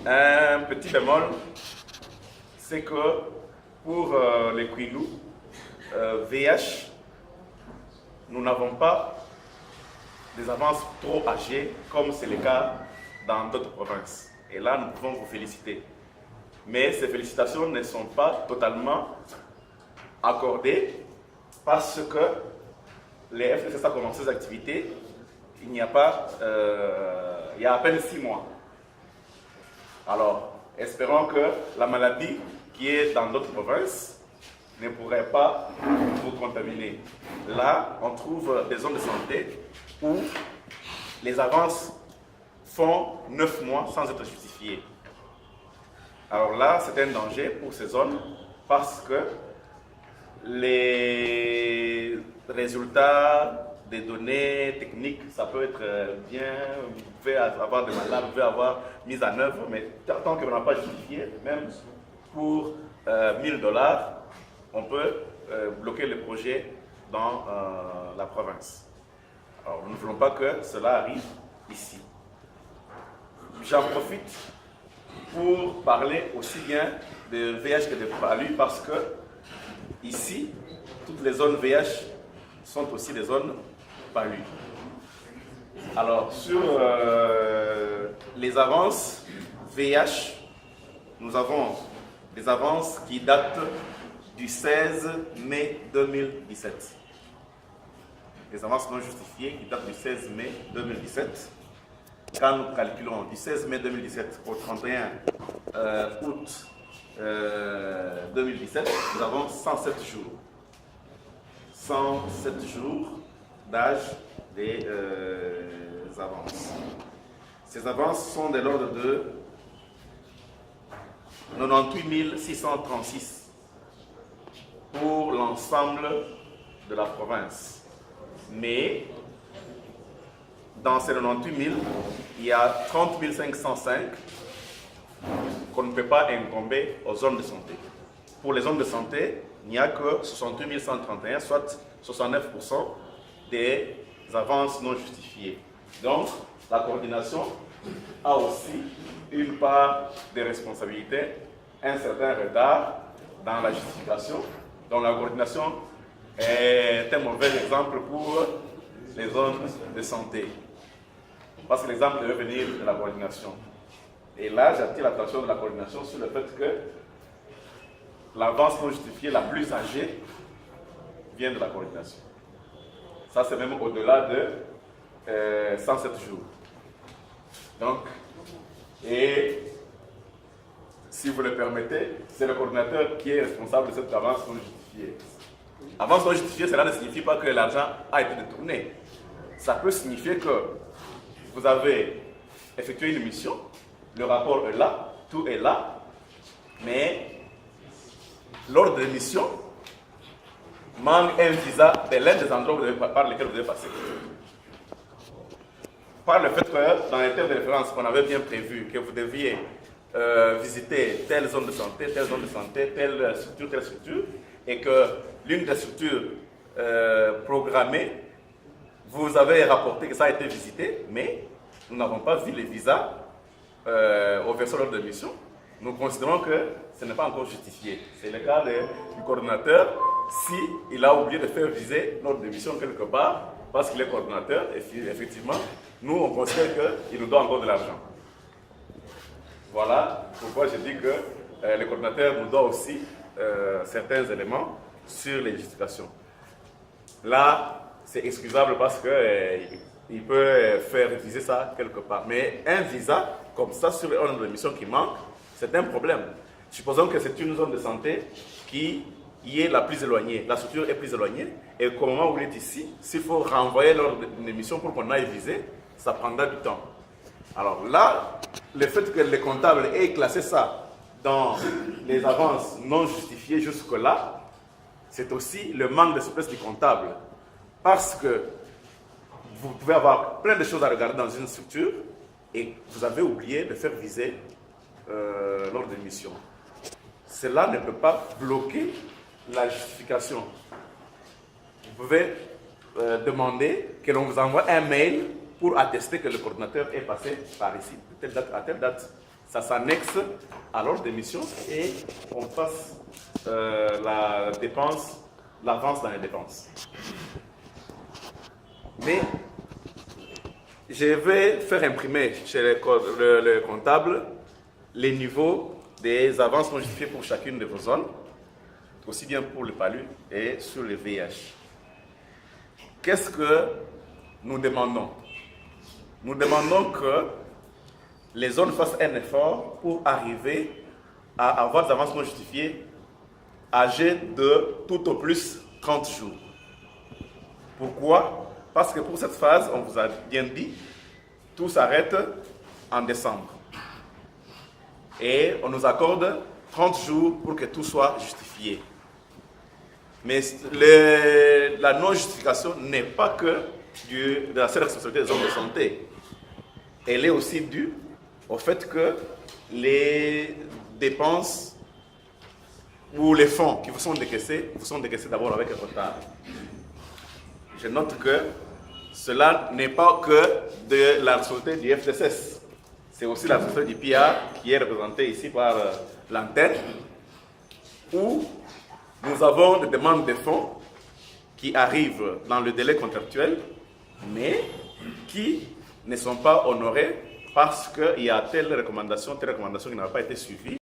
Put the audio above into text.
Un petit bémol, c'est que pour les Kwilu, VH, nous n'avons pas des avances trop âgées comme c'est le cas dans d'autres provinces. Et là, nous pouvons vous féliciter. Mais ces félicitations ne sont pas totalement accordées parce que les FDCS a commencé ses activités il y a à peine 6 mois. Alors, espérons que la maladie qui est dans d'autres provinces ne pourrait pas vous contaminer. Là, on trouve des zones de santé où les avances font 9 mois sans être justifiées. Alors là, c'est un danger pour ces zones parce que les résultats des données techniques, ça peut être bien, vous pouvez avoir des malades, vous pouvez avoir mise en œuvre, mais tant qu'on n'a pas justifié, même pour $1000, on peut bloquer le projet dans la province. Alors, nous ne voulons pas que cela arrive ici. J'en profite pour parler aussi bien de VH que de PALU parce que ici, toutes les zones VH sont aussi des zones PALU. Alors, sur les avances VH, nous avons des avances qui datent du 16 mai 2017. Les avances non justifiées qui datent du 16 mai 2017. Quand nous calculons du 16 mai 2017 au 31 août 2017, nous avons 107 jours. 107 jours d'âge des avances. Ces avances sont de l'ordre de 98 636 pour l'ensemble de la province. Mais dans ces 98 000, il y a 30 505 qu'on ne peut pas incomber aux zones de santé. Pour les zones de santé, il n'y a que 68 131, soit 69% des avances non justifiées. Donc, la coordination a aussi une part de responsabilité, un certain retard dans la justification. Donc, la coordination est un mauvais exemple pour les zones de santé. Parce que l'exemple devait venir de la coordination. Et là, j'attire l'attention de la coordination sur le fait que l'avance non justifiée la plus âgée vient de la coordination. Ça, c'est même au-delà de 107 jours. Donc, et si vous le permettez, c'est le coordinateur qui est responsable de cette avance non justifiée. Avance non justifiée, cela ne signifie pas que l'argent a été détourné. Ça peut signifier que vous avez effectué une mission, le rapport est là, tout est là, mais lors de l'émission, manque un visa de l'un des endroits par lesquels vous devez passer. Par le fait que dans les termes de référence qu'on avait bien prévu, que vous deviez visiter telle zone de santé, telle structure, et que l'une des structures programmées, vous avez rapporté que ça a été visité, mais nous n'avons pas vu les visas au versant lors de l'émission. Nous considérons que ce n'est pas encore justifié. C'est le cas du coordinateur s'il a oublié de faire viser notre démission quelque part parce qu'il est coordinateur et effectivement, nous on considère qu'il nous doit encore de l'argent. Voilà pourquoi je dis que le coordinateur nous doit aussi certains éléments sur les justifications. Là, c'est excusable parce qu'il peut faire viser ça quelque part. Mais un visa, comme ça, sur le ordre de mission qui manque, c'est un problème. Supposons que c'est une zone de santé qui est la plus éloignée, la structure est plus éloignée, et qu'au moment où vous êtes ici, s'il faut renvoyer l'ordre d'une émission pour qu'on aille viser, ça prendra du temps. Alors là, le fait que les comptables aient classé ça dans les avances non justifiées jusque-là, c'est aussi le manque de souplesse du comptable. Parce que vous pouvez avoir plein de choses à regarder dans une structure et vous avez oublié de faire viser lors de l'émission. Cela ne peut pas bloquer la justification. Vous pouvez demander que l'on vous envoie un mail pour attester que le coordinateur est passé par ici, de telle date à telle date. ça s'annexe à l'ordre des missions et on fasse la dépense, l'avance dans les dépenses. Mais je vais faire imprimer chez le comptable les niveaux des avances non justifiées pour chacune de vos zones, aussi bien pour le PALU et sur le VIH. Qu'est-ce que nous demandons? Nous demandons que les zones fassent un effort pour arriver à avoir des avances non justifiées âgées de tout au plus 30 jours. Pourquoi? Parce que pour cette phase, on vous a bien dit, tout s'arrête en décembre. Et on nous accorde 30 jours pour que tout soit justifié. Mais la non-justification n'est pas que de la seule responsabilité des hommes de santé. Elle est aussi due au fait que les dépenses ou les fonds qui vous sont décaissés d'abord avec retard. Je note que cela n'est pas que de la responsabilité du FDSS. C'est aussi la responsabilité du PIA qui est représentée ici par l'antenne, où nous avons des demandes de fonds qui arrivent dans le délai contractuel, mais qui ne sont pas honorées parce qu'il y a telle recommandation qui n'a pas été suivie.